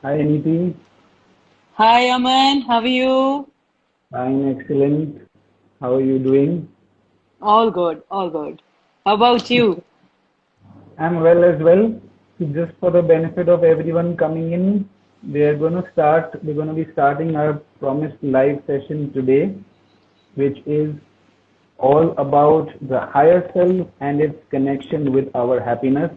Hi, Niti. Hi Aman, how are you? I'm excellent. How are you doing? All good, all good. How about you? I'm well as well. So just for the benefit of everyone coming in, we're going to be starting our promised live session today, which is all about the higher self and its connection with our happiness.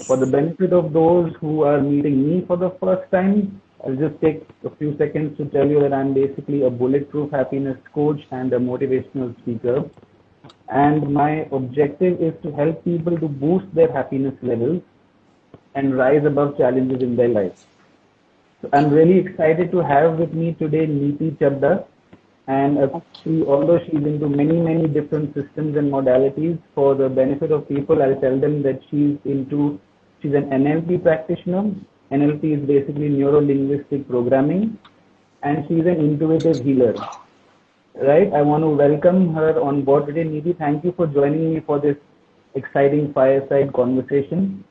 For the Yes. benefit of those who are meeting me for the first time, I'll just take a few seconds to tell you that I'm basically a bulletproof happiness coach and a motivational speaker. And my objective is to help people to boost their happiness levels and rise above challenges in their life. So I'm really excited to have with me today Neeti Chabda, and Okay. although she's into many different systems and modalities, for the benefit of people, I'll tell them that she's an NLP practitioner. NLP is basically neuro linguistic programming, and she's an intuitive healer. Right? I want to welcome her on board today. Nidhi, thank you for joining me for this exciting fireside conversation.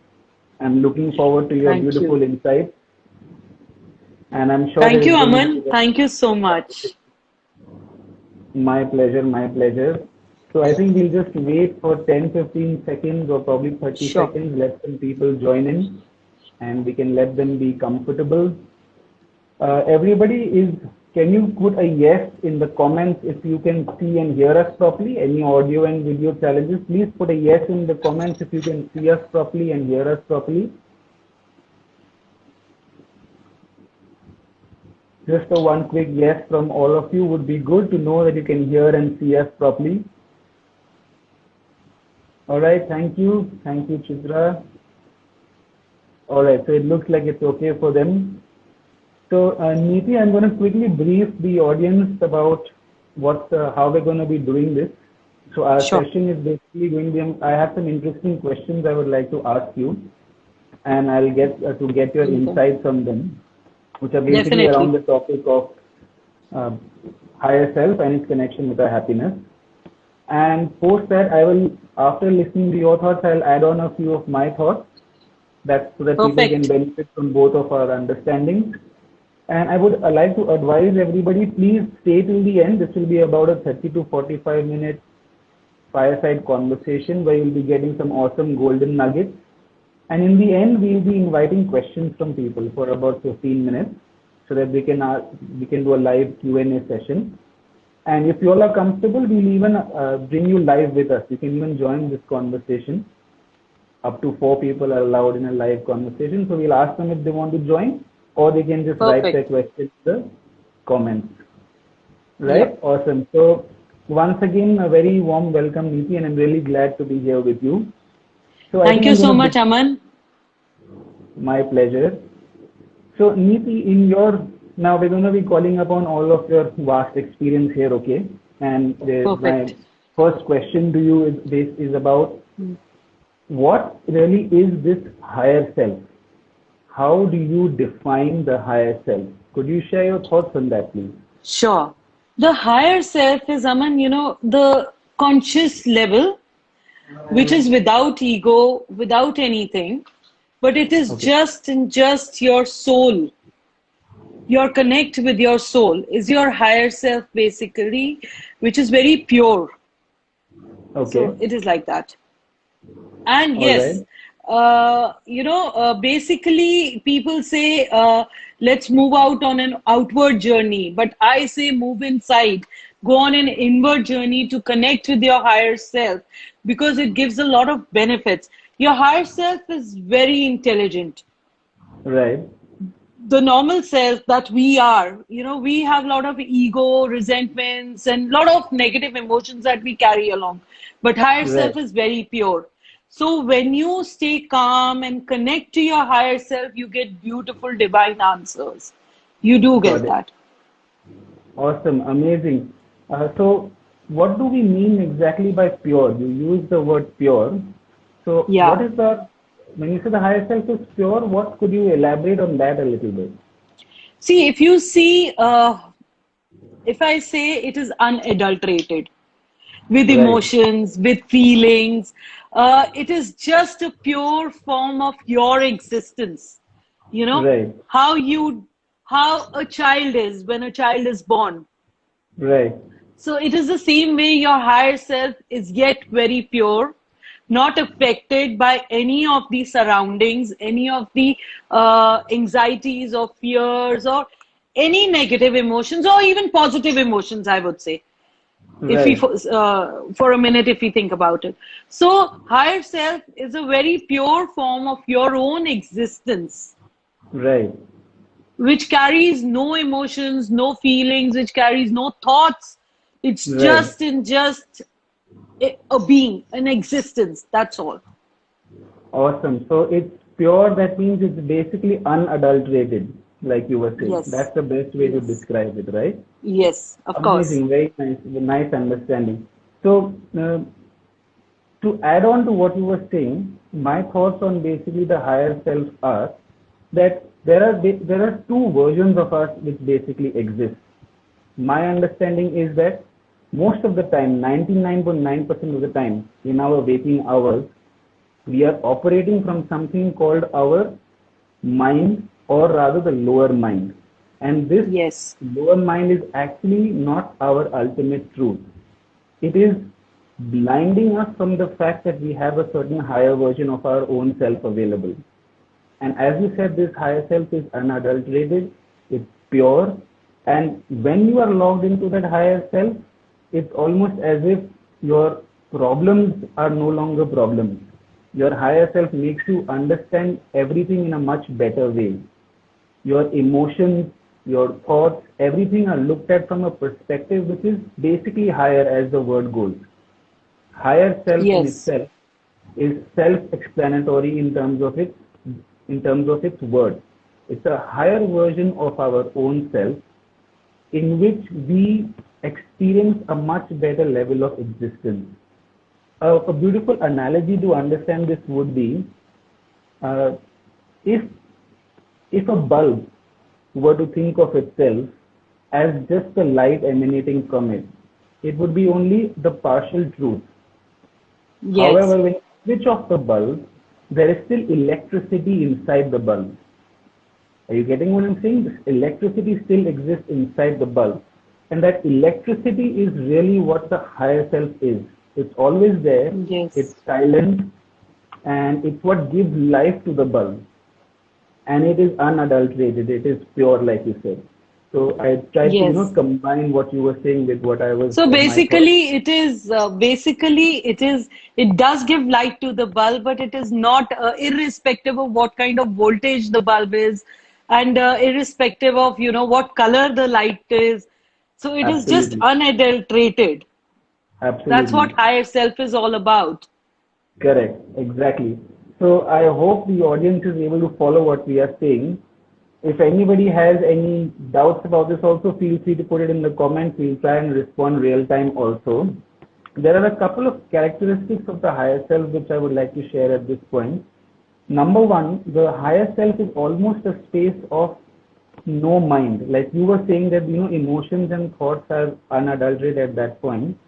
I'm looking forward to your Thank beautiful you. insights, and I'm sure that Thank you, it's going to be Aman. Thank you so much. my pleasure, my pleasure. So I think we'll just wait for 10, 15 seconds or probably 30 Sure. seconds, let some people join in, and we can let them be comfortable. Everybody is, can you put a yes in the comments if you can see and hear us properly? Any audio and video challenges, please put a yes in the comments if you can see us properly and hear us properly. Just a one quick yes from all of you would be good to know that you can hear and see us properly. All right, thank you. Thank you, Chitra. All right, so it looks like it's okay for them. So, Neeti, I'm going to quickly brief the audience about how we're going to be doing this. So, our Sure. session is basically going to be, I have some interesting questions I would like to ask you, and I'll get to get your Okay. insights on them, which are basically around Definitely. the topic of uh, higher self and its connection with our happiness. And post that, after listening to your thoughts, I'll add on a few of my thoughts that so that people can Perfect. benefit from both of our understandings. And I would like to advise everybody, please stay till the end. This will be about a 30 to 45 minute fireside conversation where you'll be getting some awesome golden nuggets. And in the end, we'll be inviting questions from people for about 15 minutes so that we can do a live Q&A session. And if you all are comfortable, we'll even bring you live with us. You can even join this conversation. Up to four people are allowed in a live conversation. So we'll ask them if they want to join, or they can just write their Perfect. question in the comments. Right? Yep. Awesome. So once again, a very warm welcome, Neeti, and I'm really glad to be here with you. So I Thank think you I'm going so to much, begin. Aman. My pleasure. So Neeti, now we're going to be calling upon all of your vast experience here, okay? And my Perfect. first question to you is about what really is this higher self? How do you define the higher self? Could you share your thoughts on that, please? Sure. The higher self is, Aman, the conscious level, which is without ego, without anything, but it is Okay. just and just your soul. Your connect with your soul is your higher self, basically, which is very pure. Okay. So it is like that. And All yes, right. basically, people say, let's move out on an outward journey. But I say, move inside, go on an inward journey to connect with your higher self because it gives a lot of benefits. Your higher self is very intelligent. Right. The normal self that we are, we have a lot of ego, resentments, and a lot of negative emotions that we carry along. But higher self Right. is very pure. So when you stay calm and connect to your higher self, you get beautiful divine answers. You do Got get it. that. Awesome. Amazing. So, what do we mean exactly by pure? You use the word pure. So, Yeah. when you say the higher self is pure, what could you elaborate on that a little bit? See, if you see, if I say it is unadulterated, with Right. emotions, with feelings. It is just a pure form of your existence. You know, Right. how a child is when a child is born. Right. So it is the same way your higher self is yet very pure, not affected by any of the surroundings, any of the anxieties or fears or any negative emotions or even positive emotions, I would say. If we, Right. for a minute, if we think about it. So higher self is a very pure form of your own existence, Right. which carries no emotions, no feelings, which carries no thoughts. It's Right. just a being, an existence. That's all. Awesome. So it's pure, that means it's basically unadulterated, like you were saying. Yes. That's the best way to Yes. describe it, right? Yes, of course. Amazing. Very nice. Nice understanding. So, to add on to what you were saying, my thoughts on basically the higher self are that there are two versions of us which basically exist. My understanding is that most of the time, 99.9% of the time, in our waking hours, we are operating from something called our mind, or rather the lower mind. And this Yes. lower mind is actually not our ultimate truth. It is blinding us from the fact that we have a certain higher version of our own self available. And as you said, this higher self is unadulterated, it's pure. And when you are logged into that higher self, it's almost as if your problems are no longer problems. Your higher self makes you understand everything in a much better way. Your emotions, your thoughts, everything are looked at from a perspective which is basically higher, as the word goes. Higher self in Yes. itself is self-explanatory in terms of its words. It's a higher version of our own self in which we experience a much better level of existence. A beautiful analogy to understand this would be, uh, if if a bulb were to think of itself as just the light emanating from it, it would be only the partial truth. Yes. However, when you switch off the bulb, there is still electricity inside the bulb. Are you getting what I'm saying? This electricity still exists inside the bulb. And that electricity is really what the higher self is. It's always there, it's Yes. silent, and it's what gives life to the bulb. And it is unadulterated, it is pure, like you said. So I tried to, Yes. combine what you were saying with what I was, So my thoughts. it does give light to the bulb, but it is not irrespective of what kind of voltage the bulb is, and irrespective of what color the light is. So it is just Absolutely. unadulterated. That's what Absolutely. higher self is all about. Correct, exactly. So I hope the audience is able to follow what we are saying. If anybody has any doubts about this, also feel free to put it in the comments. We'll try and respond real time also. There are a couple of characteristics of the higher self which I would like to share at this point. Number one, the higher self is almost a space of no mind. Like you were saying that emotions and thoughts are unadulterated at that point.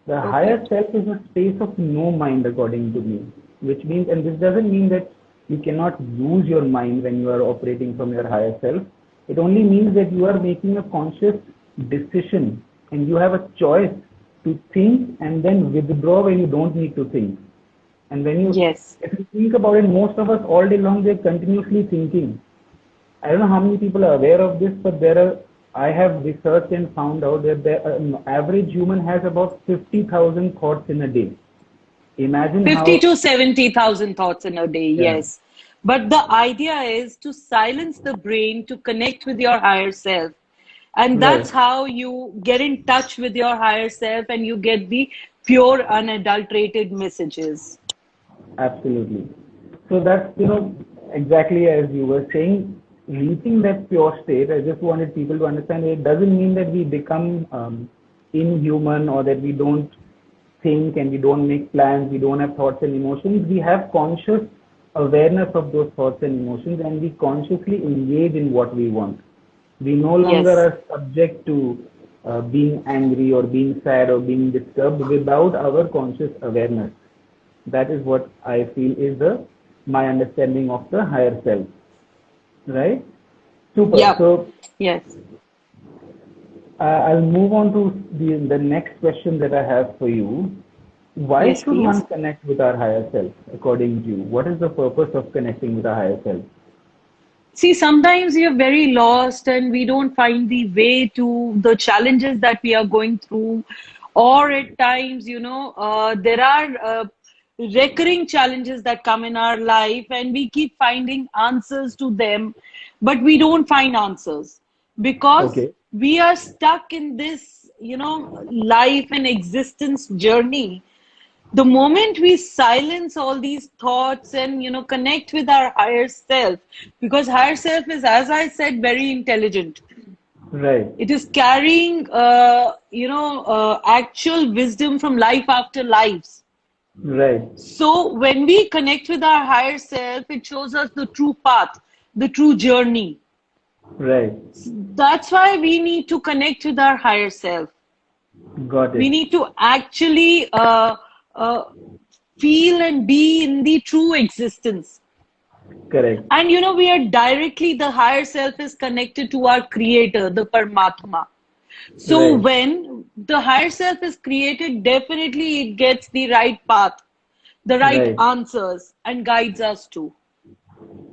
The higher Perfect. self is a space of no mind, according to me, which means, and this doesn't mean that you cannot use your mind when you are operating from your higher self. It only means that you are making a conscious decision and you have a choice to think and then withdraw when you don't need to think. And Yes. if you think about it, most of us all day long, they're continuously thinking. I don't know how many people are aware of this, but I have researched and found out that an average human has about 50,000 thoughts in a day. Imagine 50 how, to 70,000 thoughts in a day, yeah, yes. But the idea is to silence the brain to connect with your higher self. And that's right, how you get in touch with your higher self and you get the pure, unadulterated messages. absolutely. So that's, exactly as you were saying, reaching that pure state. I just wanted people to understand it doesn't mean that we become inhuman, or that we don't think and we don't make plans, we don't have thoughts and emotions. We have conscious awareness of those thoughts and emotions, and we consciously engage in what we want. We no longer Yes. are subject to being angry or being sad or being disturbed without our conscious awareness. That is what I feel is the my understanding of the higher self. right? Super. Yep. So Yes. I'll move on to the next question that I have for you. Why Yes, should one please. connect with our higher self, according to you? What is the purpose of connecting with our higher self? See, sometimes we are very lost and we don't find the way to the challenges that we are going through. Or at times, there are recurring challenges that come in our life and we keep finding answers to them, but we don't find answers because Okay, we are stuck in this, life and existence journey. The moment we silence all these thoughts and connect with our higher self, because higher self is, as I said, very intelligent. right, It is carrying actual wisdom from life after lives. right, So when we connect with our higher self, it shows us the true path, the true journey. right. That's why we need to connect with our higher self. Got We it. need to actually uh, feel and be in the true existence. Correct. And we are directly, the higher self is connected to our creator, the Paramatma. So Right. when the higher self is created, definitely it gets the right path, the right Right. answers, and guides us too.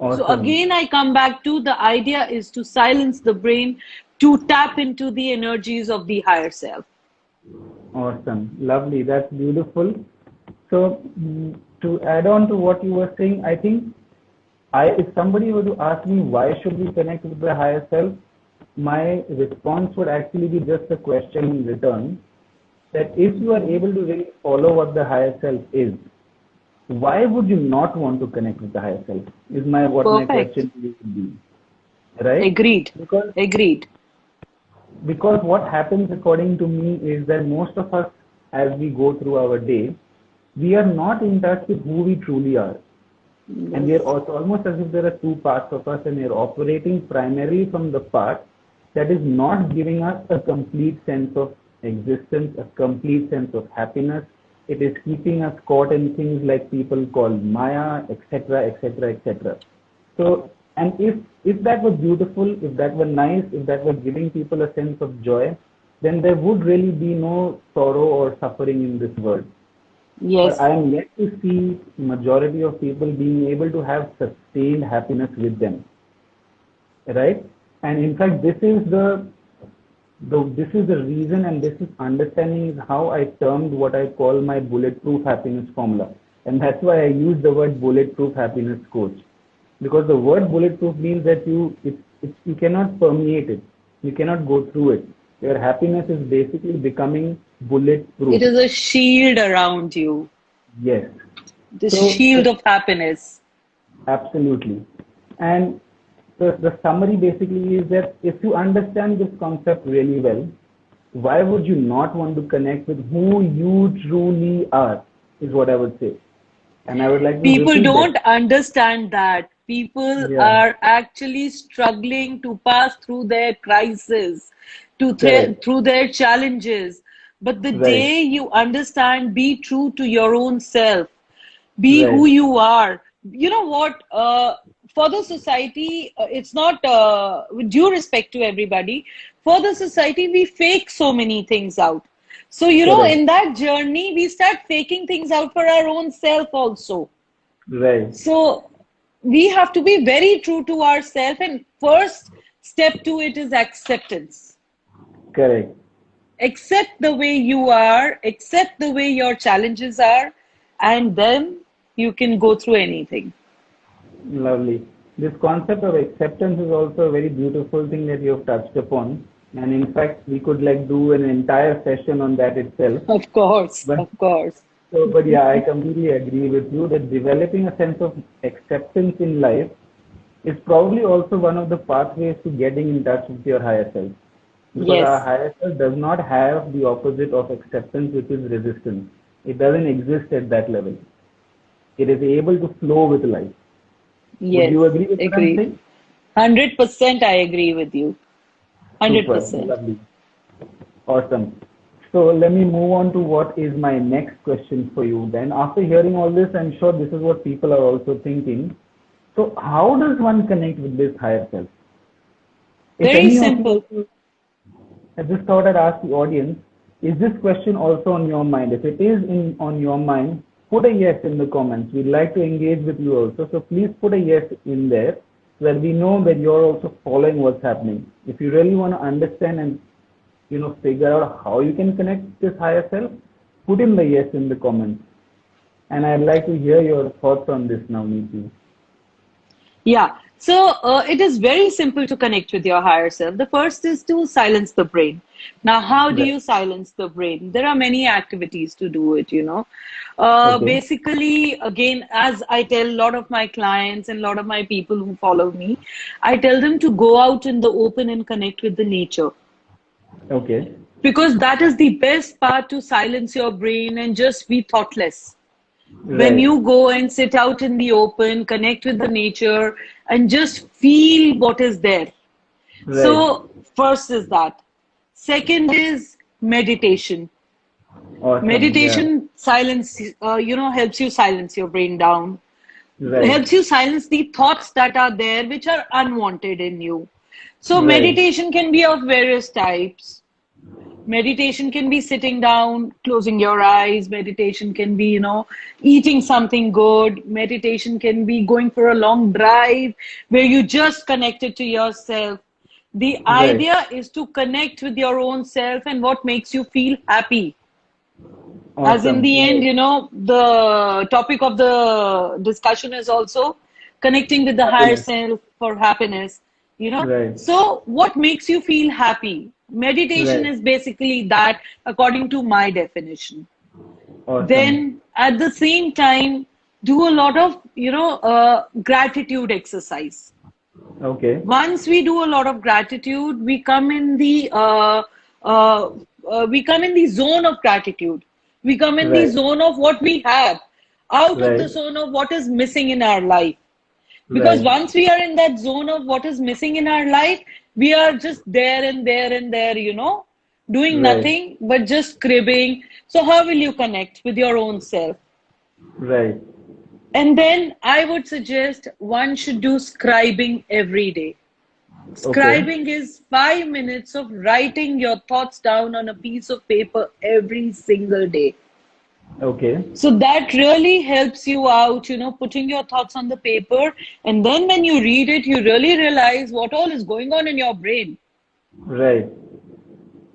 So Awesome. again, I come back to the idea is to silence the brain, to tap into the energies of the higher self. Awesome. Lovely. That's beautiful. So, to add on to what you were saying, I think if somebody were to ask me why should we connect with the higher self, my response would actually be just a question in return, that if you are able to really follow what the higher self is, why would you not want to connect with the higher self? Is my what my Perfect. question to you would be, right? Agreed. Because Agreed. what happens according to me is that most of us, as we go through our day, we are not in touch with who we truly are. And we are Yes. also almost as if there are two parts of us, and we are operating primarily from the part that is not giving us a complete sense of existence, a complete sense of happiness. It is keeping us caught in things like people call Maya, etc., etc., etc. So, and if that was beautiful, if that were nice, if that was giving people a sense of joy, then there would really be no sorrow or suffering in this world. But Yes. I am yet to see majority of people being able to have sustained happiness with them, right? And in fact, this is the reason, and this is understanding is how I termed what I call my bulletproof happiness formula, and that's why I use the word bulletproof happiness coach, because the word bulletproof means that you cannot permeate it, you cannot go through it. Your happiness is basically becoming It bulletproof. is a shield around you, Yes. the So shield of happiness. absolutely. And the summary basically is that if you understand this concept really well, why would you not want to connect with who you truly are? Is what I would say. And I would like to People repeat that. don't understand that. People Yeah, are actually struggling to pass through their crisis, correct. through their challenges. But the Right, day you understand, be true to your own self, be who right, you are. You know what? For the society, it's not with due respect to everybody. For the society, we fake so many things out. So, correct. in that journey, we start faking things out for our own self also. Right, So, we have to be very true to ourselves. And first step to it is acceptance. correct. Accept the way you are, accept the way your challenges are, and then you can go through anything. Lovely. This concept of acceptance is also a very beautiful thing that you have touched upon. And in fact, we could like do an entire session on that itself. Of course, But of course. but yeah, I completely agree with you that developing a sense of acceptance in life is probably also one of the pathways to getting in touch with your higher self. Because our Yes, higher self does not have the opposite of acceptance, which is resistance. It doesn't exist at that level. It is able to flow with life. Would yes, you agree with what I'm agreed. saying? 100% I agree with you. Super, 100%. lovely, awesome. So let me move on to what is my next question for you. Then, after hearing all this, I'm sure this is what people are also thinking. So how does one connect with this higher self? If Very any of simple. you, I just thought I'd ask the audience, is this question also on your mind? If it is on your mind, put a yes in the comments. We'd like to engage with you also. So please put a yes in there so that we know that you're also following what's happening. If you really want to understand and figure out how you can connect this higher self, put in the yes in the comments. And I'd like to hear your thoughts on this now, Neeti. Yeah. So it is very simple to connect with your higher self. The first is to silence the brain. Now, how do Right. you silence the brain? There are many activities to do it. Okay. Basically, again, as I tell a lot of my clients and a lot of my people who follow me, I tell them to go out in the open and connect with the nature. Okay. Because that is the best part to silence your brain and just be thoughtless. When Right. you go and sit out in the open, connect with the nature, and just feel what is there. Right. So, first is that. Second is meditation. Awesome. Yeah. Meditation helps you silence your brain down, Right. helps you silence the thoughts that are there which are unwanted in you. So, Right. meditation can be of various types. Meditation can be sitting down, closing your eyes. Meditation can be eating something good. Meditation can be going for a long drive where you just connected to yourself. The Right. idea is to connect with your own self and what makes you feel happy. As in Awesome. the end, Right. the topic of the discussion is also connecting with the higher Happiness. self for happiness. Right. So, what makes you feel happy? Meditation Right. is basically that, according to my definition. Awesome. Then, at the same time, do a lot of gratitude exercise. Okay. Once we do a lot of gratitude, uh, we come in the zone of gratitude. We come in the Right. zone of what we have, out of the Right. zone of what is missing in our life. Because Right. once we are in that zone of what is missing in our life, we are just there and there and there, doing Right. nothing but just cribbing. So how will you connect with your own self? Right. And then I would suggest one should do scribing every day. Okay. Scribing is 5 minutes of writing your thoughts down on a piece of paper every single day. Okay. So that really helps you out, putting your thoughts on the paper. And then when you read it, you really realize what all is going on in your brain. Right.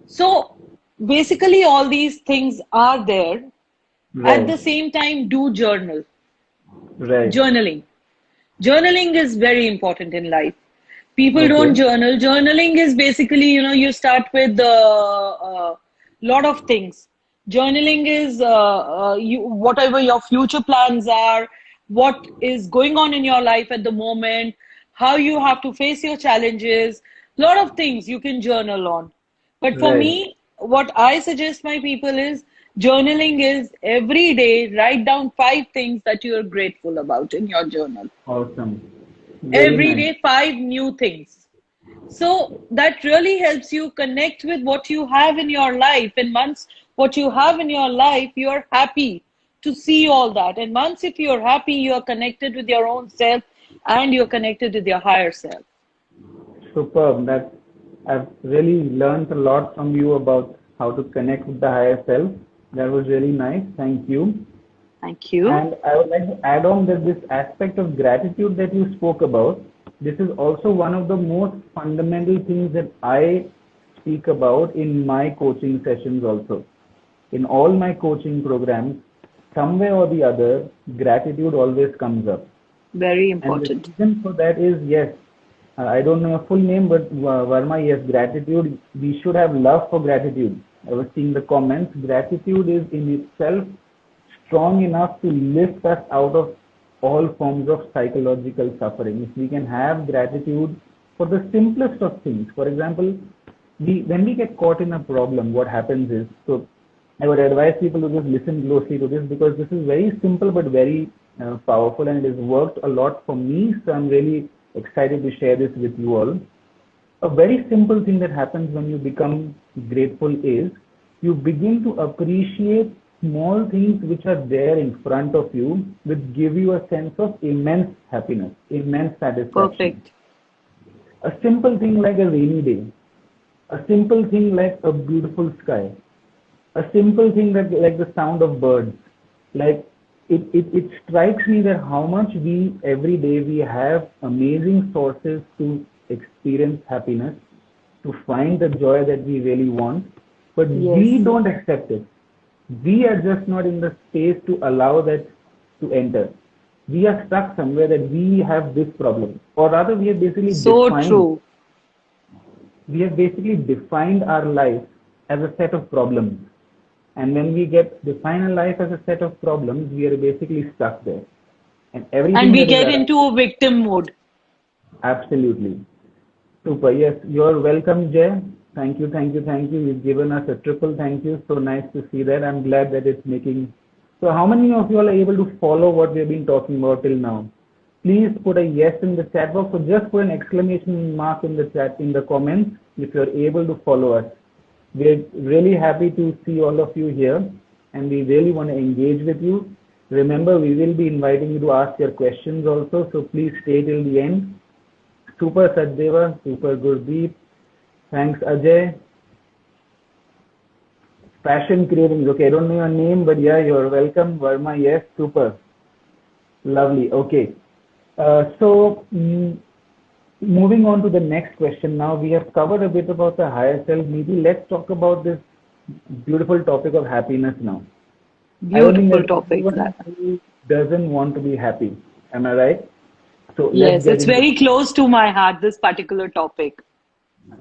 So basically, all these things are there. At Right. the same time, do journal. Right. Journaling. Journaling is very important in life. People don't Okay. journal. Journaling is basically, you start with a lot of things. Journaling is whatever your future plans are, what is going on in your life at the moment, how you have to face your challenges, lot of things you can journal on. But for Right. me, what I suggest my people is journaling is every day write down 5 things that you are grateful about in your journal. Awesome. Very Every nice. day, 5 new things. So that really helps you connect with what you have in your life. And once what you have in your life, you're happy to see all that. And once if you're happy, you're connected with your own self and you're connected with your higher self. Superb. I've really learned a lot from you about how to connect with the higher self. That was really nice. Thank you. Thank you. And I would like to add on that this aspect of gratitude that you spoke about, this is also one of the most fundamental things that I speak about in my coaching sessions also. In all my coaching programs, some way or the other, gratitude always comes up. Very And the important. reason for that is, yes, I don't know your full name, but Varma, yes, gratitude, we should have love for gratitude. I was seeing the comments. Gratitude is in itself strong enough to lift us out of all forms of psychological suffering. If we can have gratitude for the simplest of things, for example, when we get caught in a problem, what happens is, so I would advise people to just listen closely to this because this is very simple but very powerful and it has worked a lot for me. So I'm really excited to share this with you all. A very simple thing that happens when you become grateful is you begin to appreciate small things which are there in front of you which give you a sense of immense happiness, immense satisfaction. Perfect. A simple thing like a rainy day, a simple thing like a beautiful sky, a simple thing like the sound of birds. Like it strikes me that how much we every day we have amazing sources to experience happiness, to find the joy that we really want, but we Yes. don't accept it. We are just not in the space to allow that to enter. We are stuck somewhere that we have this problem, or rather, So true. we have basically defined our life as a set of problems. And when we get define our life as a set of problems, we are basically stuck there. And And everything we that is get around, into a victim mode. absolutely. Super. Yes, you're welcome, Jay. Thank you, thank you, thank you. You've given us a triple thank you. So nice to see that. I'm glad that it's making. So, how many of you all are able to follow what we've been talking about till now? Please put a yes in the chat box, or just put an exclamation mark in the chat in the comments if you're able to follow us. We're really happy to see all of you here, and we really want to engage with you. Remember, we will be inviting you to ask your questions also, so please stay till the end. Super Sadeva, super Gurdeep. Thanks Ajay. Fashion Cravings. Okay, I don't know your name, but yeah, you're welcome. Verma, yes, super. Lovely. Okay. Moving on to the next question now, we have covered a bit about the higher self. Maybe let's talk about this beautiful topic of happiness now. I don't think Beautiful there's topic. anyone who doesn't want to be happy. Am I right? So let's Yes, get it's into very close to my heart, this particular topic.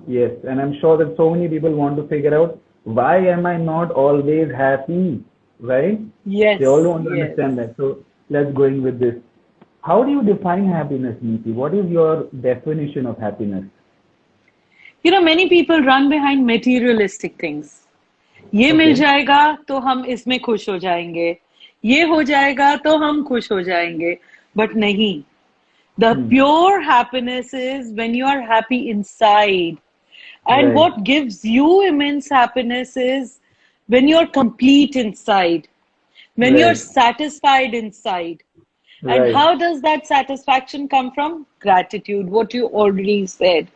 yes, and I'm sure that so many people want to figure out why am I not always happy, right? They all Yes, want to yes. understand that. So let's go in with this. How do you define happiness, Neeti? What is your definition of happiness? Many people run behind materialistic things. ये मिल Okay. जाएगा तो हम इसमें खुश हो जाएंगे, ये हो जाएगा तो हम खुश हो जाएंगे, बट नहीं. The Hmm. pure happiness is when you are happy inside. And Right. what gives you immense happiness is when you're complete inside, when you're Right. satisfied inside. And Right. how does that satisfaction come from? Gratitude, what you already said.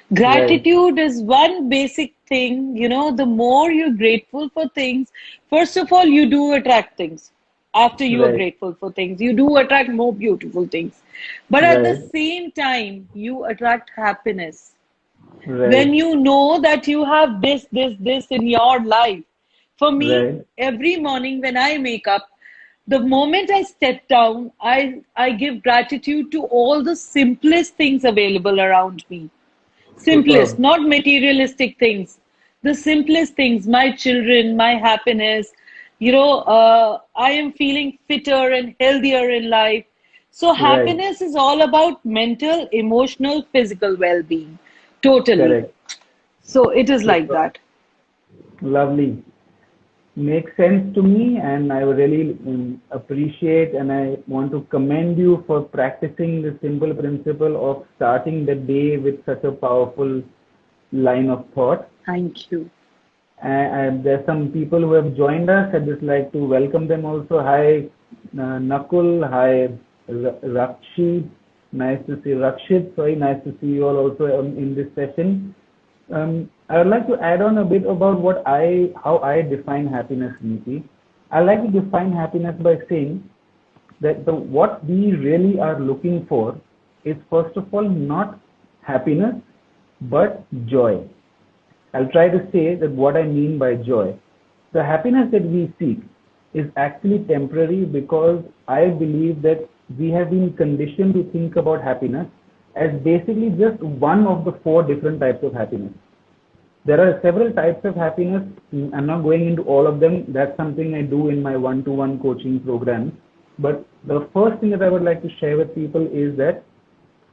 Right. Gratitude is one basic thing. The more you're grateful for things, first of all, you do attract things. After you are Right. grateful for things, you do attract more beautiful things. But at the Right. same time, you attract happiness Right. when you know that you have this in your life. For me, Right. every morning when I wake up, the moment I step down, I give gratitude to all the simplest things available around me. Simplest, Superb. not materialistic things. The simplest things, my children, my happiness. I am feeling fitter and healthier in life. So, Right. happiness is all about mental, emotional, physical well being. Totally. Correct. So, it is like Superb. that. Lovely. Makes sense to me, and I really appreciate and I want to commend you for practicing the simple principle of starting the day with such a powerful line of thought. Thank you. And there's some people who have joined us. I'd just like to welcome them also. Hi, Nakul. Hi, Rakshi. Nice to see Rakshit. Sorry, nice to see you all also in this session. I would like to add on a bit about how I define happiness, Neeti. I like to define happiness by saying that what we really are looking for is first of all not happiness, but joy. I'll try to say that what I mean by joy. The happiness that we seek is actually temporary because I believe that we have been conditioned to think about happiness as basically just one of the four different types of happiness. There are several types of happiness. I'm not going into all of them. That's something I do in my one-to-one coaching program. But the first thing that I would like to share with people is that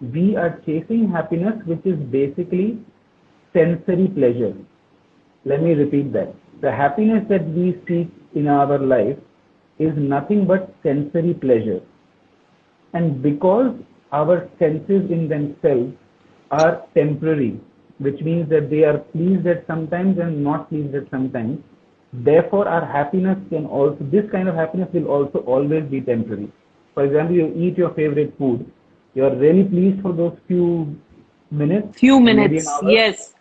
we are chasing happiness, which is basically sensory pleasure. Let me repeat that. The happiness that we seek in our life is nothing but sensory pleasure. And because our senses in themselves are temporary, which means that they are pleased at sometimes and not pleased at sometimes, Therefore, our happiness can also, this kind of happiness will also always be temporary. For example, you eat your favorite food, you're really pleased for those few minutes Few or maybe an minutes. hour, Yes.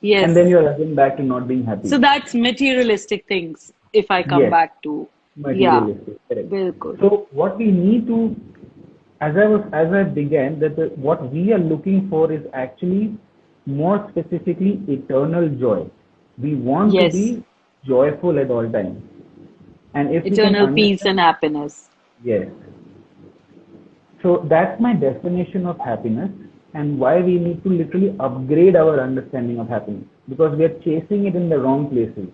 and then Yes. you're again back to not being happy. So that's materialistic things, if I come Yes, back to. Yeah, materialistic, correct. bilkul. So what we need to, as I began, that what we are looking for is actually more specifically eternal joy. We want to Yes. be joyful at all times. And if we can Eternal peace understand, and happiness. yes. So that's my definition of happiness and why we need to literally upgrade our understanding of happiness because we are chasing it in the wrong places.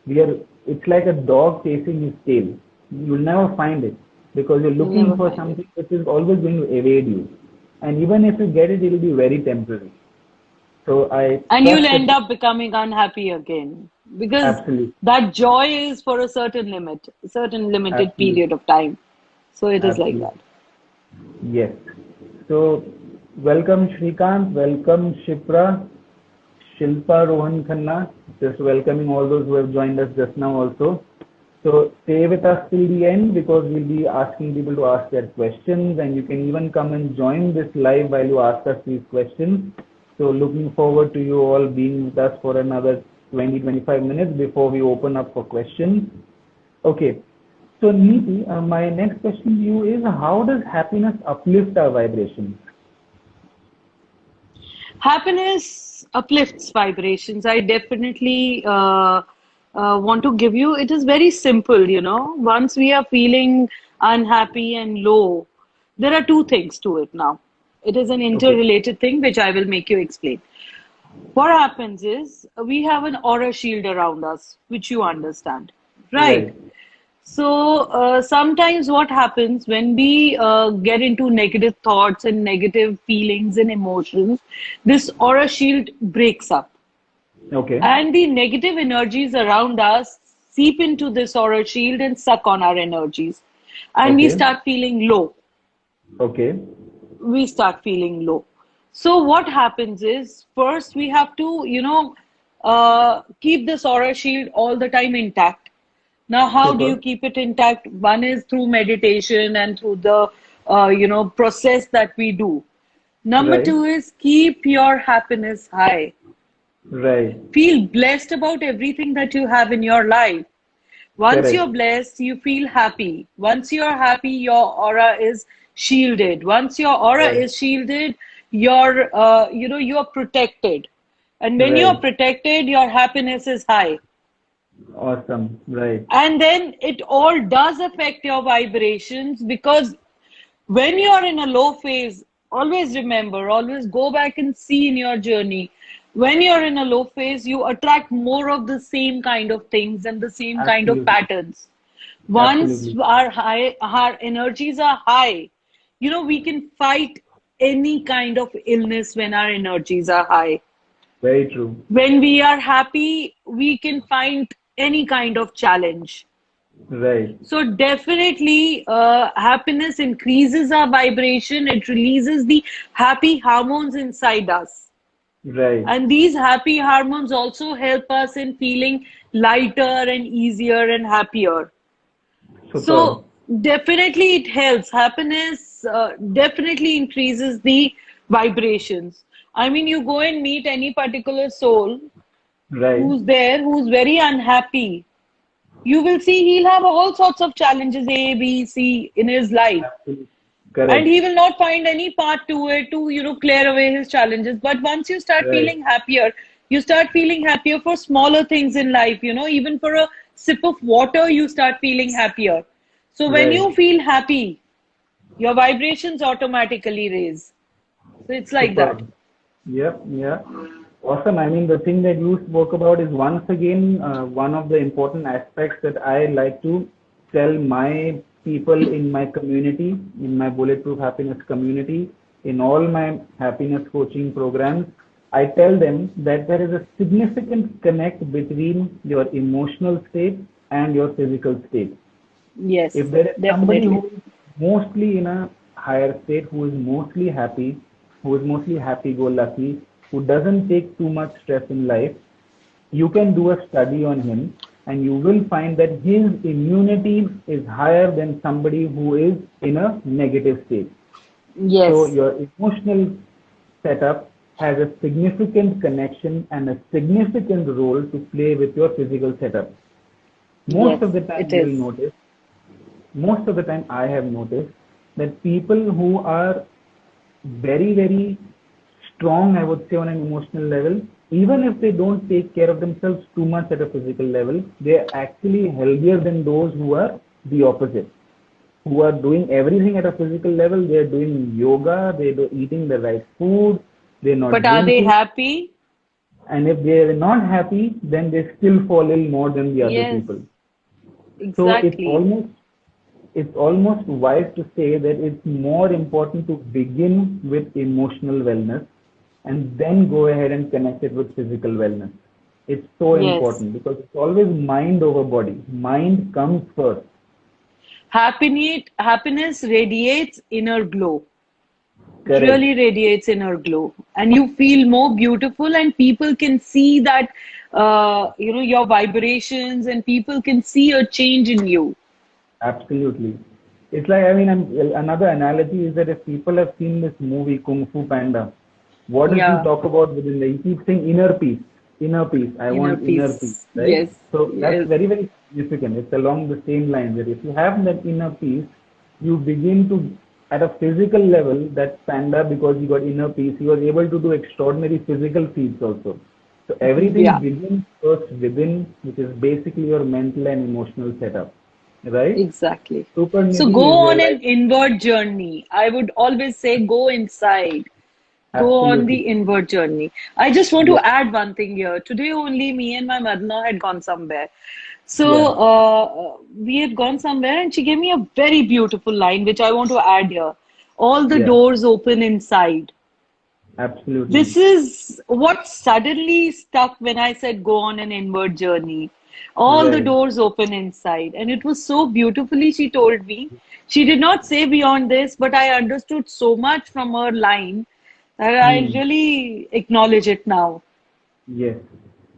We are, it's like a dog chasing his tail. You'll never find it because you're You'll looking never for find it. something which is always going to evade you. And even if you get it, it will be very temporary. So I And you'll trust end that up becoming unhappy again because absolutely, that joy is for a certain limit, a certain limited absolutely, period of time. So it is like absolutely. that. Yes. So, welcome Shrikant, welcome Shipra, Shilpa Rohan Khanna. Just welcoming all those who have joined us just now also. So, stay with us till the end because we'll be asking people to ask their questions and you can even come and join this live while you ask us these questions. So, looking forward to you all being with us for another 20-25 minutes before we open up for questions. Okay. So, Neeti, my next question to you is how does happiness uplift our vibrations? Happiness uplifts vibrations. I definitely want to give you, it is very simple, you know. Once we are feeling unhappy and low, there are two things to it now. It is an Okay. interrelated thing, which I will make you explain. What happens is we have an aura shield around us, which you understand, right? Right. So sometimes what happens when we get into negative thoughts and negative feelings and emotions, this aura shield breaks up, Okay. and the negative energies around us seep into this aura shield and suck on our energies, and we Okay. start feeling low. Okay. We start feeling low. So what happens is first we have to, keep this aura shield all the time intact. Now, how do you Super. keep it intact? One is through meditation and through the, process that we do. Number Right. two is keep your happiness high. Right. Feel blessed about everything that you have in your life. Once you're Correct. blessed, you feel happy. Once you're happy, your aura is shielded. Once your aura Right. is shielded, you're protected. And when you're Right. protected, your happiness is high. Awesome. Right. And then it all does affect your vibrations because when you're in a low phase, always remember, always go back and see in your journey. When you're in a low phase, you attract more of the same kind of things and the same kind of Absolutely. patterns. Once Absolutely. our energies are high, we can fight any kind of illness when our energies are high. Very true. When we are happy, we can find any kind of challenge. Right. So definitely, happiness increases our vibration. It releases the happy hormones inside us. Right. And these happy hormones also help us in feeling lighter and easier and happier. Super. So definitely it helps. Happiness definitely increases the vibrations. I mean, you go and meet any particular soul Right. who's there, who's very unhappy, you will see he'll have all sorts of challenges A, B, C in his life, Absolutely. and Correct. he will not find any part to it to clear away his challenges. But once you start Right. feeling happier, you start feeling happier for smaller things in life. Even for a sip of water, you start feeling happier. So when Right. you feel happy, your vibrations automatically raise. So it's like that. Super. Yep. Yeah. Awesome. I mean, the thing that you spoke about is once again one of the important aspects that I like to tell my people in my community, in my Bulletproof Happiness community, in all my happiness coaching programs. I tell them that there is a significant connect between your emotional state and your physical state. Yes, If there is somebody definitely. who is mostly in a higher state, who is mostly happy, who is mostly happy go lucky, who doesn't take too much stress in life, you can do a study on him and you will find that his immunity is higher than somebody who is in a negative state. So Yes. your emotional setup has a significant connection and a significant role to play with your physical setup. Most Yes, of the it time you is. will notice, most of the time I have noticed that people who are very, very strong, I would say, on an emotional level, even if they don't take care of themselves too much at a physical level, they are actually healthier than those who are the opposite, who are doing everything at a physical level. They are doing yoga, they're eating the right food, they're not But are they drinking, happy? and if they are not happy, then they still fall ill more than the other Yes, people. So exactly. it's almost wise to say that it's more important to begin with emotional wellness and then go ahead and connect it with physical wellness. It's so Yes. important because it's always mind over body. Mind comes first. Happiness radiates inner glow. It Correct. really radiates inner glow, and you feel more beautiful, and people can see that, your vibrations, and people can see a change in you. Absolutely. It's like, I mean, another analogy is that if people have seen this movie Kung Fu Panda, what does he Yeah, talk about within the, he keeps saying inner peace, inner peace, I inner want inner peace, peace. right? Yes, So that's yes. very, very significant. It's along the same lines that if you have that inner peace, you begin to, at a physical level, that panda, because he got inner peace, he was able to do extraordinary physical feats also. So everything Yeah, begins first within, which is basically your mental and emotional setup, right? exactly. Super So Nidhi, go is there on an like, inward journey. I would always say go inside. Go on the absolutely. inward journey. I just want to Yes. add one thing here. Today only me and my mother had gone somewhere. So Yeah. we had gone somewhere and she gave me a very beautiful line which I want to add here. All the Yeah. doors open inside. Absolutely. This is what suddenly stuck when I said go on an inward journey. All the Right. doors open inside. And it was so beautifully she told me. She did not say beyond this, but I understood so much from her line that I Hmm. really acknowledge it now. Yes.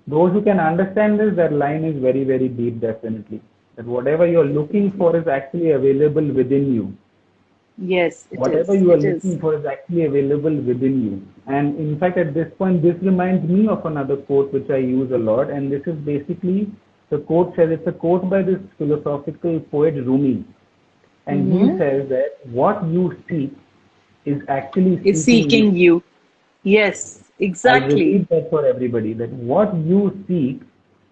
Those who can understand this, that line is very, very deep, definitely. That whatever you're looking Definitely. for is actually available within you. Yes, it Whatever is. you are It is. looking for is actually available within you. And in fact, at this point, this reminds me of another quote which I use a lot. And this is basically, the quote says, it's a quote by this philosophical poet Rumi. And he Hmm. says that what you seek is actually Is seeking you. seeking you. Yes, I'll exactly. repeat that for everybody, that what you seek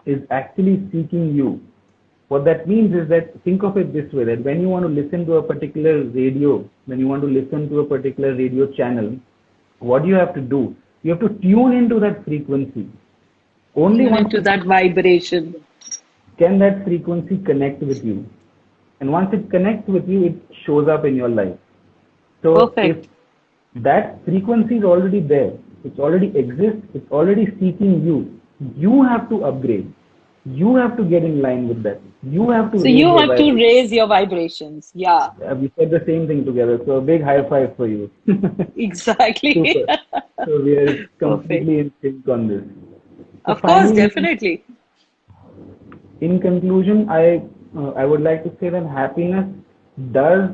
is actually seeking you. What that means is that, think of it this way, that when you want to listen to a particular radio, when you want to listen to a particular radio channel, what do you have to do? You have to tune into that frequency. Only Tune once into it that vibration. can that frequency connect with you. And once it connects with you, it shows up in your life. So if Perfect. that frequency is already there, it already exists, it's already seeking you. You have to upgrade. You have to get in line with that. You have to So raise you your have to vibration. raise your vibrations. Yeah, We said the same thing together. So a big high five for you. exactly. Super. So we are Perfect. completely in sync on this. So Of course, finally, definitely. in conclusion, I would like to say that happiness does,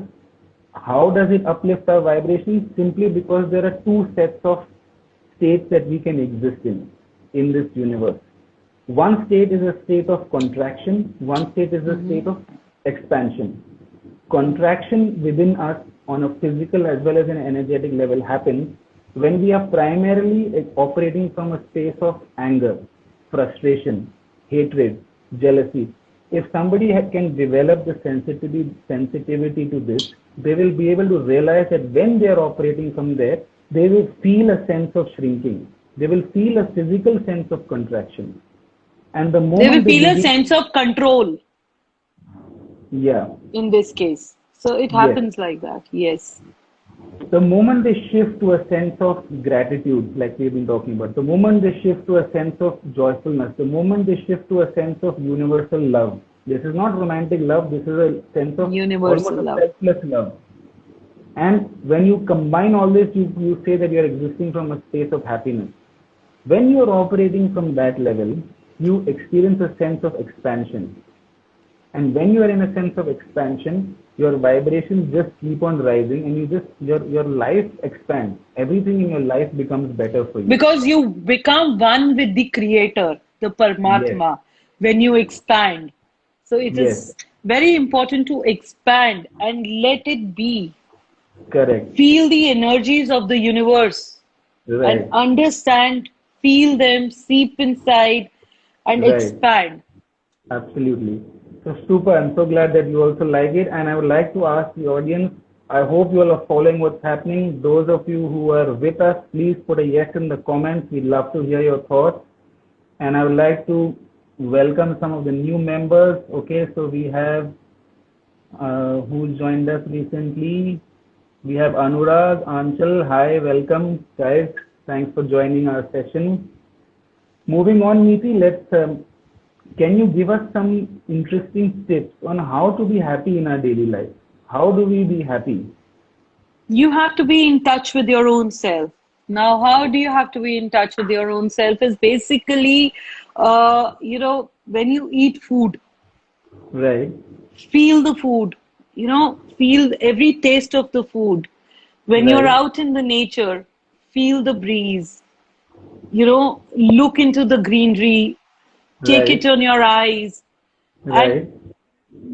how does it uplift our vibrations? Simply because there are two sets of states that we can exist in this universe. One state is a state of contraction, one state is a Hmm. state of expansion. Contraction within us on a physical as well as an energetic level happens when we are primarily operating from a space of anger, frustration, hatred, jealousy. If somebody can develop the sensitivity to this, they will be able to realize that when they are operating from there, they will feel a sense of shrinking. They will feel a physical sense of contraction. And the They will moment they feel a begin sense to, of control yeah, in this case. So it yes, happens like that. Yes. the moment they shift to a sense of gratitude, like we've been talking about, the moment they shift to a sense of joyfulness, the moment they shift to a sense of universal love, this is not romantic love, this is a sense of almost Universal a love. selfless love. And when you combine all this, you say that you're existing from a space of happiness. When you're operating from that level, you experience a sense of expansion. And when you are in a sense of expansion, your vibrations just keep on rising, and your life expands. Everything in your life becomes better for you. Because you become one with the creator, the Yes, Paramatma, when you expand. So it yes, is very important to expand and let it be. correct. Feel the energies of the universe and Right, understand, feel them, seep inside, and right. expand. Absolutely. So super. I'm so glad that you also like it. And I would like to ask the audience, I hope you all are following what's happening. Those of you who are with us, please put a yes in the comments. We'd love to hear your thoughts. And I would like to welcome some of the new members. Okay, so we have who joined us recently. We have Anurag, Anchal. Hi, welcome, guys. Thanks for joining our session. Moving on, Neeti, can you give us some interesting tips on how to be happy in our daily life? How do we be happy? You have to be in touch with your own self. Now, how do you have to be in touch with your own self? Is basically, when you eat food, Right, feel the food, feel every taste of the food. When you're right, out in the nature, feel the breeze, look into the greenery, take it right, on your eyes. And right,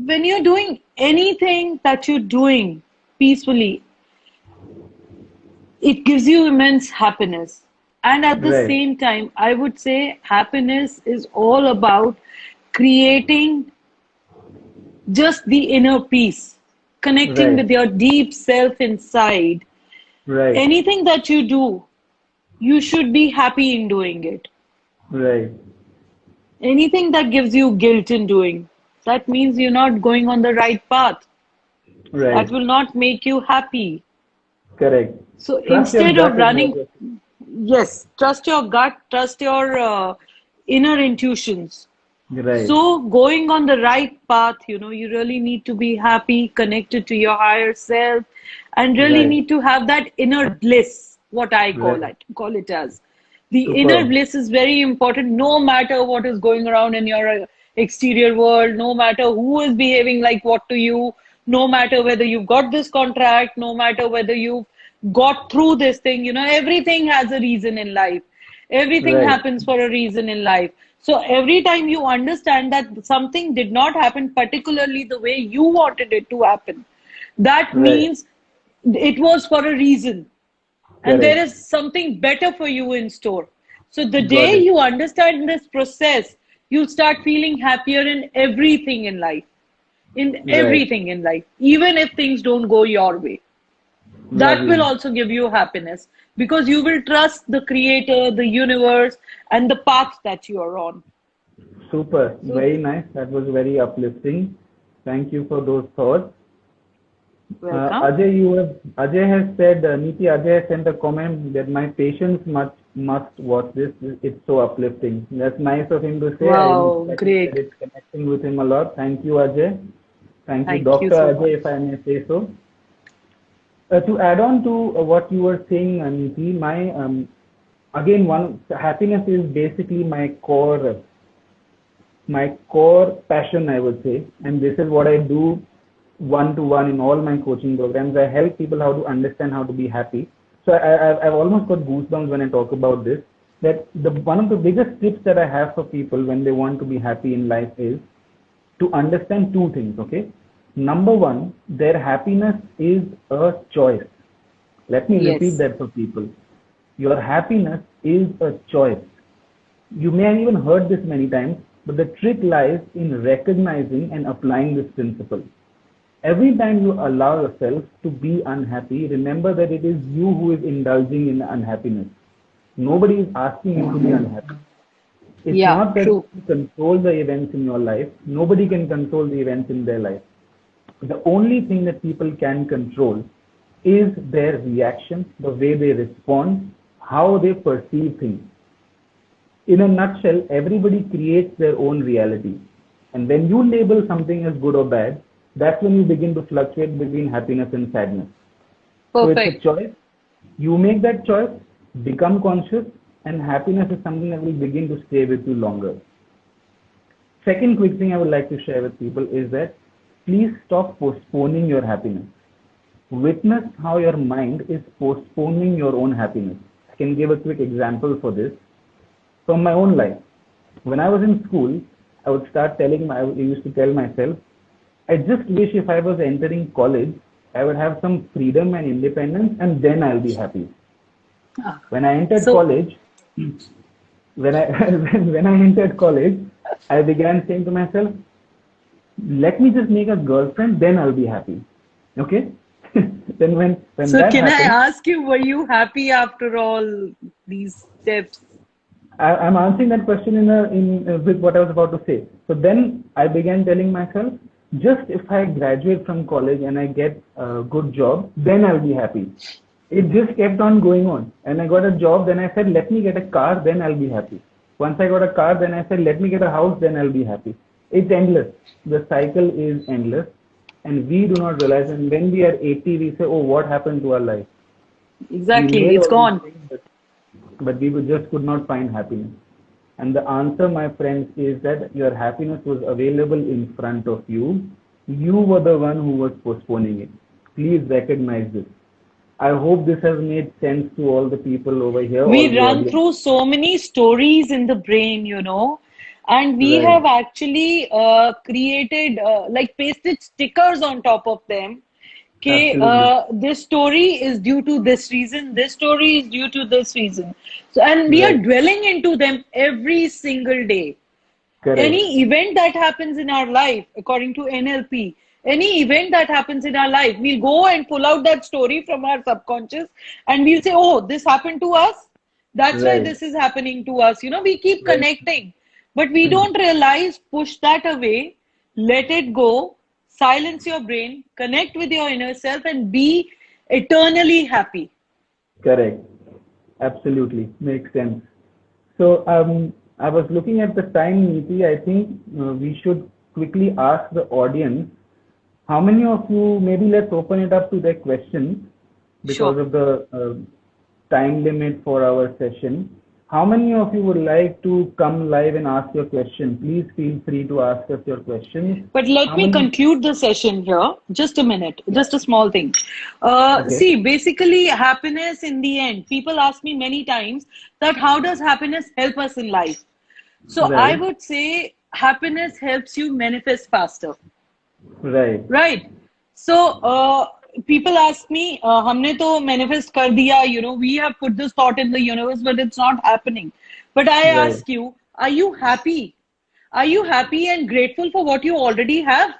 when you're doing anything that you're doing peacefully, it gives you immense happiness. And at the right, same time, I would say happiness is all about creating just the inner peace, connecting right, with your deep self inside. right, Anything that you do, you should be happy in doing it. right, Anything that gives you guilt in doing, that means you're not going on the right path. That right. will not make you happy. Correct. So Trust your instead of gut is what running, you're yes, trust your gut, trust your inner intuitions. saying. Right, So going on the right path, you really need to be happy, connected to your higher self, and really right, need to have that inner bliss, what I call right. it, call it as. The inner Super. bliss is very important, no matter what is going around in your exterior world, no matter who is behaving like what to you, no matter whether you've got this contract, no matter whether you've got through this thing, everything has a reason in life. Everything Right, happens for a reason in life. So every time you understand that something did not happen particularly the way you wanted it to happen, that right. means it was for a reason. And there Correct. is something better for you in store. So the Got day it. you understand this process, you'll start feeling happier in everything in life. In Right. everything in life, even if things don't go your way, that will Lovely. also give you happiness because you will trust the creator, the universe, and the path that you are on. Super. So, Very nice. That was very uplifting. Thank you for those thoughts. welcome. Ajay has said, Niti, Ajay has sent a comment that my patients must watch this. It's so uplifting. That's nice of him to say. Wow, That means that great. it's connecting with him a lot. Thank you, Ajay. Thank you, Thank you Dr. so Ajay, much. if I may say so. To add on to what you were saying, Niti, again, one happiness is basically my core passion, I would say, and this is what I do one to one in all my coaching programs. I help people how to understand how to be happy. So I've almost got goosebumps when I talk about this. That the one of the biggest tips that I have for people when they want to be happy in life is to understand two things. Okay, number one, their happiness is a choice. Let me repeat Yes, that for people. Your happiness is a choice. You may have even heard this many times, but the trick lies in recognizing and applying this principle. Every time you allow yourself to be unhappy, remember that it is you who is indulging in unhappiness. Nobody is asking you to be unhappy. It's yeah, not that true. you control the events in your life. Nobody can control the events in their life. The only thing that people can control is their reaction, the way they respond, how they perceive things. In a nutshell, everybody creates their own reality. And when you label something as good or bad, that's when you begin to fluctuate between happiness and sadness. So it's a Perfect. choice. You make that choice, become conscious, and happiness is something that will begin to stay with you longer. Second quick thing I would like to share with people is that please stop postponing your happiness. Witness how your mind is postponing your own happiness. I can give a quick example for this from my own life. When I was in school, I used to tell myself, I just wish if I was entering college, I would have some freedom and independence and then I'll be happy. Ah. When I entered So, college, when I when I entered college, I began saying to myself, let me just make a girlfriend, then I'll be happy. Okay? Then when so that can I happened, ask you, were you happy after all these steps? I'm answering that question with what I was about to say. So then I began telling myself, just if I graduate from college and I get a good job, then I'll be happy. It just kept on going on. And I got a job, then I said, let me get a car, then I'll be happy. Once I got a car, then I said, let me get a house, then I'll be happy. It's endless. The cycle is endless. And we do not realize. And when we are 80, we say, oh, what happened to our life? We Exactly, made it's all these gone. things, but we just could not find happiness. And the answer, my friends, is that your happiness was available in front of you. You were the one who was postponing it. Please recognize this. I hope this has made sense to all the people over here, all We the run audience. through so many stories in the brain, and we Right. have actually created, like pasted stickers on top of them. Okay, Absolutely. this story is due to this reason, this story is due to this reason. So, and we are Right. dwelling into them every single day. Correct. Any event that happens in our life, according to NLP, any event that happens in our life, we'll go and pull out that story from our subconscious and we'll say, oh, this happened to us. That's why Right. this is happening to us. We keep Very. connecting, but we don't realize, push that away, let it go, silence your brain, connect with your inner self, and be eternally happy. Correct. Absolutely. Makes sense. So I was looking at the time, Niti. I think we should quickly ask the audience, how many of you, maybe let's open it up to their questions because Sure. of the time limit for our session. How many of you would like to come live and ask your question? Please feel free to ask us your questions. But let How me many? conclude the session here. Just a minute, Yeah. just a small thing. Okay. See, basically, happiness in the end, people ask me many times that how does happiness help us in life? So I Right. would say happiness helps you manifest faster, Right. right? So people ask me, हमने तो manifest कर दिया, we have put this thought in the universe, but it's not happening. But I Right. ask you, are you happy? Are you happy and grateful for what you already have?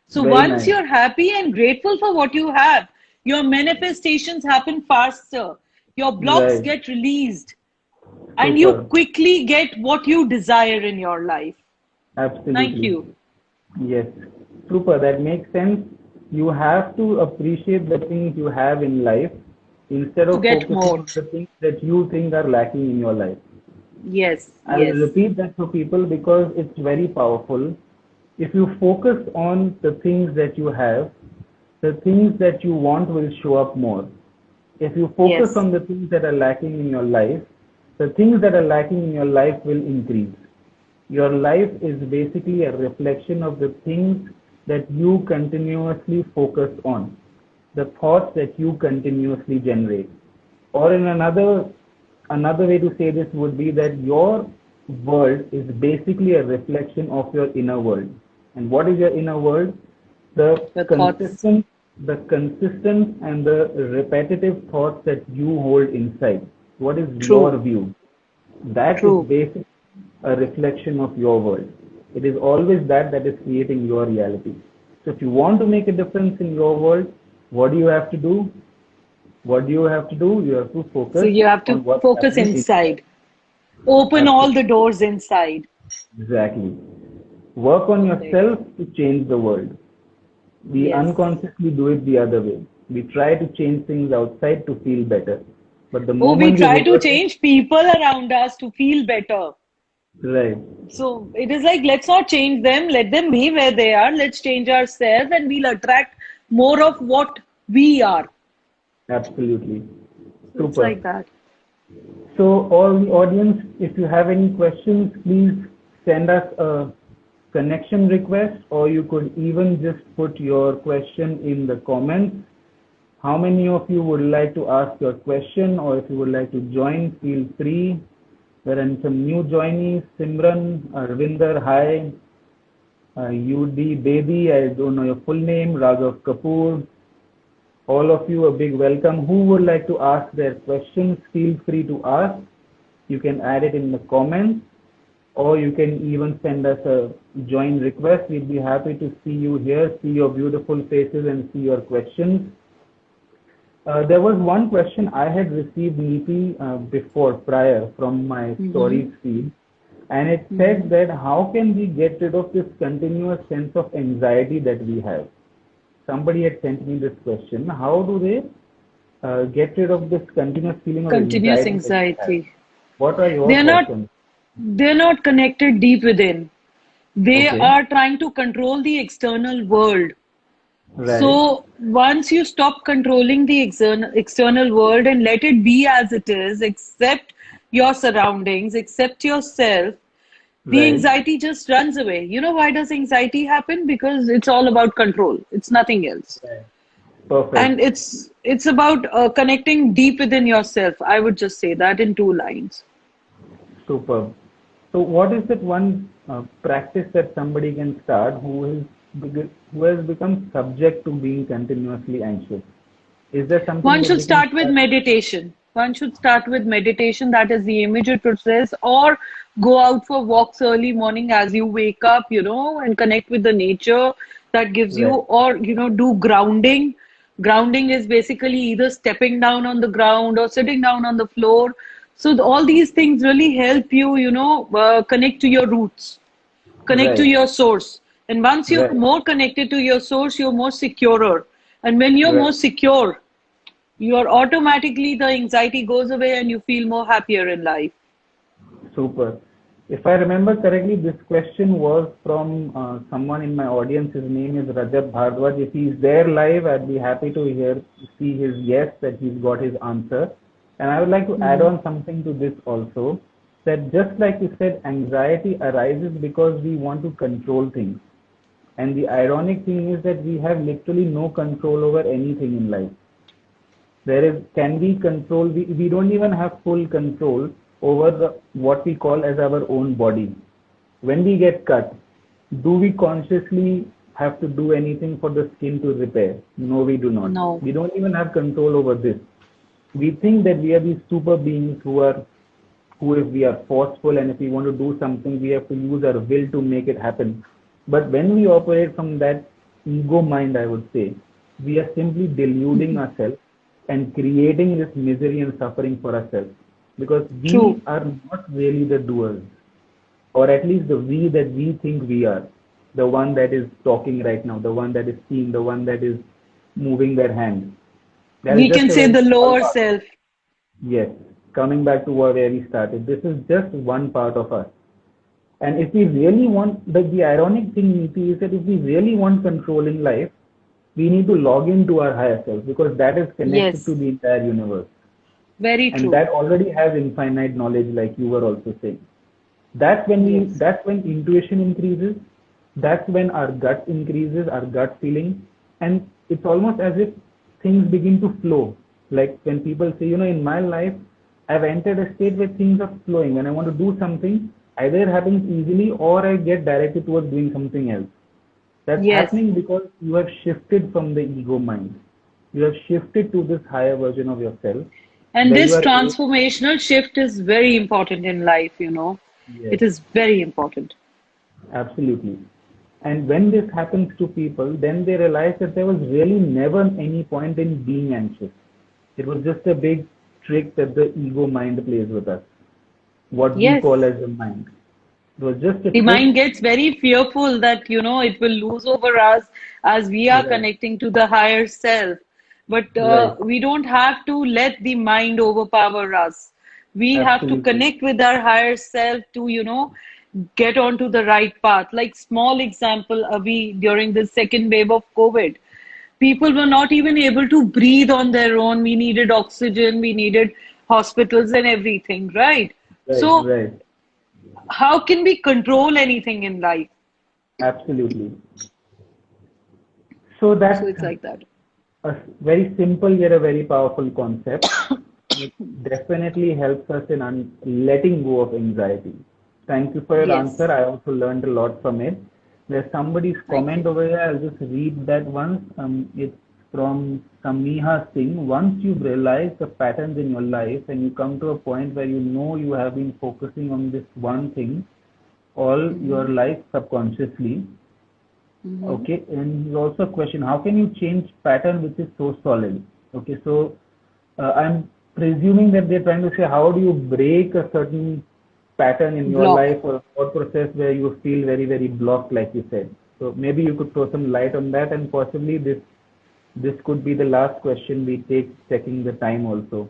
So Very once nice. you're happy and grateful for what you have, your manifestations happen faster. Your blocks Right. get released and you Super. quickly get what you desire in your life. Thank Absolutely. you. Yes, super. That makes sense. You have to appreciate the things you have in life instead To of get focusing more. on the things that you think are lacking in your life. Yes, I'll yes, repeat that to people because it's very powerful. If you focus on the things that you have, the things that you want will show up more. If you focus yes, on the things that are lacking in your life, the things that are lacking in your life will increase. Your life is basically a reflection of the things that you continuously focus on, the thoughts that you continuously generate. Or in another way to say this would be that your world is basically a reflection of your inner world. And what is your inner world? The your thoughts. consistent, the consistent and the repetitive thoughts that you hold inside. What is True, your view? That is true. basically a reflection of your world. It is always that is creating your reality. So if you want to make a difference in your world, what do you have to do? What do you have to do? You have to So focus you have to on what's focus happening inside. inside. Open all Absolutely. the doors inside. Exactly. Work on Correct. yourself to change the world. We Yes. unconsciously do it the other way. We try to change things outside to feel better. But the Oh, we moment we try to reverse it, change people around us to feel better. right, So it is like, let's not change them, let them be where they are. Let's change ourselves and we'll attract more of what we are. absolutely. So it's Super. like that. So all the audience, if you have any questions, please send us a connection request, or you could even just put your question in the comments. How many of you would like to ask your question, or if you would like to join, feel free. There are some new joinees, Simran, Arvinder, hi, UD Baby, I don't know your full name, Raghav Kapoor, all of you a big welcome. Who would like to ask their questions, feel free to ask. You can add it in the comments, or you can even send us a join request. We'll be happy to see you here, see your beautiful faces and see your questions. There was one question I had received, Neeti, prior from my stories feed, and it said that how can we get rid of this continuous sense of anxiety that we have? Somebody had sent me this question. How do they get rid of this continuous feeling of Continuous anxiety that we have? anxiety. What are your They're thoughts not, on it? they're not connected deep within. They Okay, are trying to control the external world. right, So once you stop controlling the external world and let it be as it is, accept your surroundings, accept yourself, the right, anxiety just runs away. You know why does anxiety happen? Because it's all about control. It's nothing else. right. Perfect, And it's about connecting deep within yourself. I would just say that in 2 lines. superb. So, what is that one practice that somebody can start who has become subject to being continuously anxious? Is there something One that should they can start with start? meditation. One should start with meditation. That is the immediate process. Or go out for walks early morning as you wake up, and connect with the nature that gives you, Right, or, do grounding. Grounding is basically either stepping down on the ground or sitting down on the floor. So all these things really help you, connect to your roots, connect to right, your source. And once you're right, more connected to your source, you're more securer. And when you're more right. secure, you're automatically the anxiety goes away and you feel more happier in life. Super. If I remember correctly, this question was from someone in my audience. His name is Rajat Bhardwaj. If he's there live, I'd be happy to see his yes, that he's got his answer. And I would like to add on something to this also, that just like you said, anxiety arises because we want to control things. And the ironic thing is that we have literally no control over anything in life. There is can be control. We don't even have full control over what we call as our own body. When we get cut, do we consciously have to do anything for the skin to repair? No, we do not. No. We don't even have control over this. We think that we are these super beings who if we are forceful, and if we want to do something, we have to use our will to make it happen. But when we operate from that ego mind, I would say, we are simply deluding ourselves and creating this misery and suffering for ourselves, because True. we are not really the doers, or at least the we that we think we are, the one that is talking right now, the one that is seeing, the one that is moving their hand. That is We just can a say very the small lower part. self. Yes, coming back to where we started, this is just one part of us. And if we really want, the ironic thing, Niti, is that if we really want control in life, we need to log into our higher self, because that is connected to Yes. the entire universe. Very And true. that already has infinite knowledge, like you were also saying. Yes. That's when intuition increases. That's when our gut increases, our gut feeling. And it's almost as if things begin to flow. Like when people say, in my life, I've entered a state where things are flowing. When I want to do something, either it happens easily or I get directed towards doing something else. That's Yes. happening because you have shifted from the ego mind. You have shifted to this higher version of yourself, And where you this are able. transformational shift is very important in life. Yes, It is very important. absolutely. And when this happens to people, then they realize that there was really never any point in being anxious. It was just a big trick that the ego mind plays with us, what we Yes. call as the mind. It was just a The trick. mind gets very fearful that, it will lose over us as we are Right, connecting to the higher self. But right, we don't have to let the mind overpower us. We have to absolutely. connect with our higher self to, get onto the right path. Like small example, we during the second wave of COVID, people were not even able to breathe on their own. We needed oxygen, we needed hospitals and everything, right? Right, So right, how can we control anything in life? Absolutely. So So that's it's like that. a very simple yet a very powerful concept. It definitely helps us in letting go of anxiety. Thank you for your answer. Yes. I also learned a lot from it. There's somebody's Thank comment you. over here. I'll just read that once. It's from Samiha Singh. Once you've realized the patterns in your life and you come to a point where you know you have been focusing on this one thing all your Mm-hmm. life subconsciously. Mm-hmm. Okay, and there's also a question, how can you change pattern which is so solid? Okay, so I'm presuming that they're trying to say how do you break a certain pattern in your Block. life or thought process where you feel very, very blocked, like you said. So maybe you could throw some light on that, and possibly this could be the last question we take, checking the time also.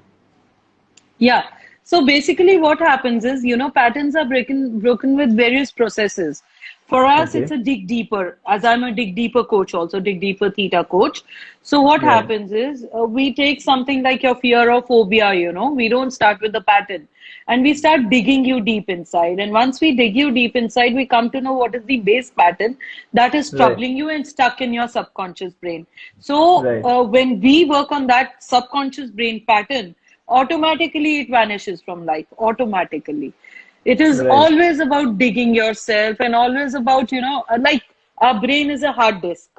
Yeah. So basically what happens is, patterns are broken with various processes. For us, Okay, it's a dig deeper, as I'm a dig deeper coach, also dig deeper theta coach. So what right, happens is we take something like your fear or phobia, we don't start with the pattern and we start digging you deep inside. And once we dig you deep inside, we come to know what is the base pattern that is right, troubling you and stuck in your subconscious brain. So right, when we work on that subconscious brain pattern, automatically it vanishes from life automatically. It is right, always about digging yourself and always about like our brain is a hard disk.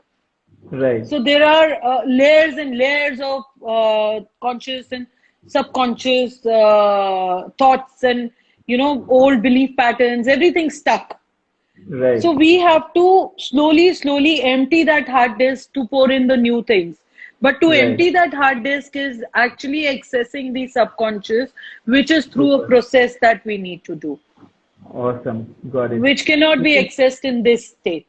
right, So there are layers and layers of conscious and subconscious thoughts and old belief patterns, everything stuck. right, So we have to slowly empty that hard disk to pour in the new things. But to right. empty that hard disk is actually accessing the subconscious, which is through a Super. process that we need to do, Awesome. Got it. which cannot This be is accessed in this state.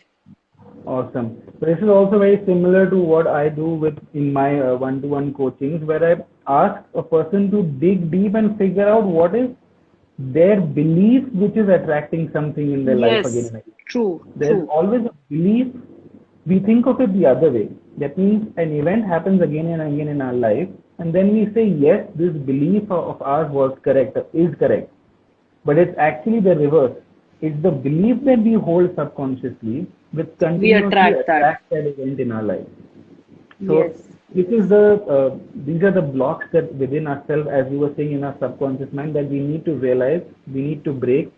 awesome. So this is also very similar to what I do with in my one-to-one coachings, where I ask a person to dig deep and figure out what is their belief which is attracting something in their life again Yes, and again. true, There's true. always a belief. We think of it the other way. That means an event happens again and again in our life, and then we say, yes, this belief of ours was correct, is correct. But it's actually the reverse. It's the belief that we hold subconsciously which We continuously attract that. attracts that event in our life. So Yes, this is these are the blocks that within ourselves, as you were saying, in our subconscious mind, that we need to realize, we need to break,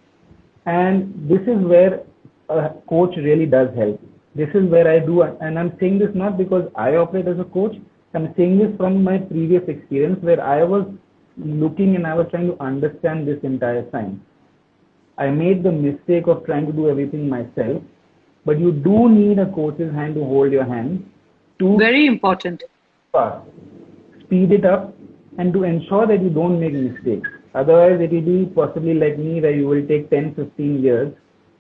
and this is where a coach really does help. This is where I do, and I'm saying this not because I operate as a coach. I'm saying this from my previous experience where I was looking and I was trying to understand this entire science. I made the mistake of trying to do everything myself, but you do need a coach's hand to hold your hand to very important. fast, speed it up, and to ensure that you don't make mistakes. Otherwise, it will be possibly like me where you will take 10, 15 years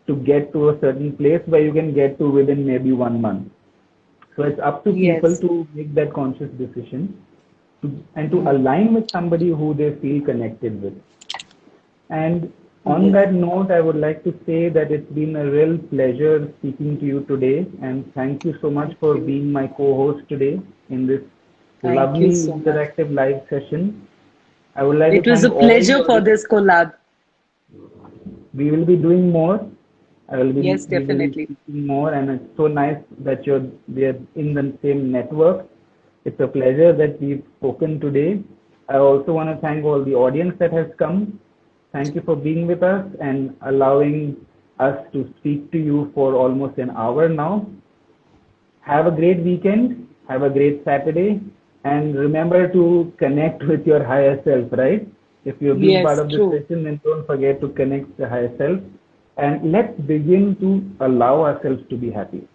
to get to a certain place where you can get to within maybe 1 month. So it's up to people Yes. to make that conscious decision and to Mm. align with somebody who they feel connected with. And on Yes. that note, I would like to say that it's been a real pleasure speaking to you today. And thank you so much Thank for you. being my co host today in this Thank you lovely so much. interactive live session. I would like to It was thank a all the pleasure for audience. this collab. We will be doing more. Yes, We will be definitely. speaking more, and it's so nice that we are in the same network. It's a pleasure that we've spoken today. I also want to thank all the audience that has come. Thank you for being with us and allowing us to speak to you for almost an hour now. Have a great weekend. Have a great Saturday. And remember to connect with your higher self, right? If you're being part Yes, of this true. session, then don't forget to connect with the higher self. And let's begin to allow ourselves to be happy.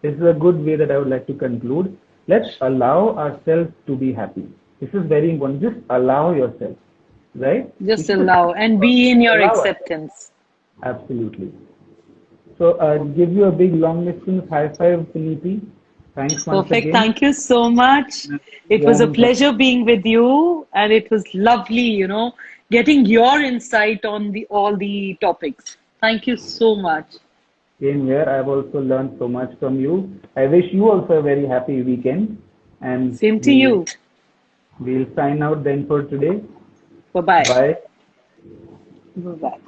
This is a good way that I would like to conclude. Let's allow ourselves to be happy. This is very important. Just allow yourself, right? We Just should allow and first be in your allow ourselves. acceptance. Absolutely. So, give you a big long distance high five, Suniti. Thanks once Perfect. again. Thank you so much. And a It was a warm pleasure being with you, and it was lovely, getting your insight on the all the topics. Thank you so much. same here. I've also learned so much from you. I wish you also a very happy weekend. And Same to you. we'll sign out then for today. Bye bye. Bye. Bye bye.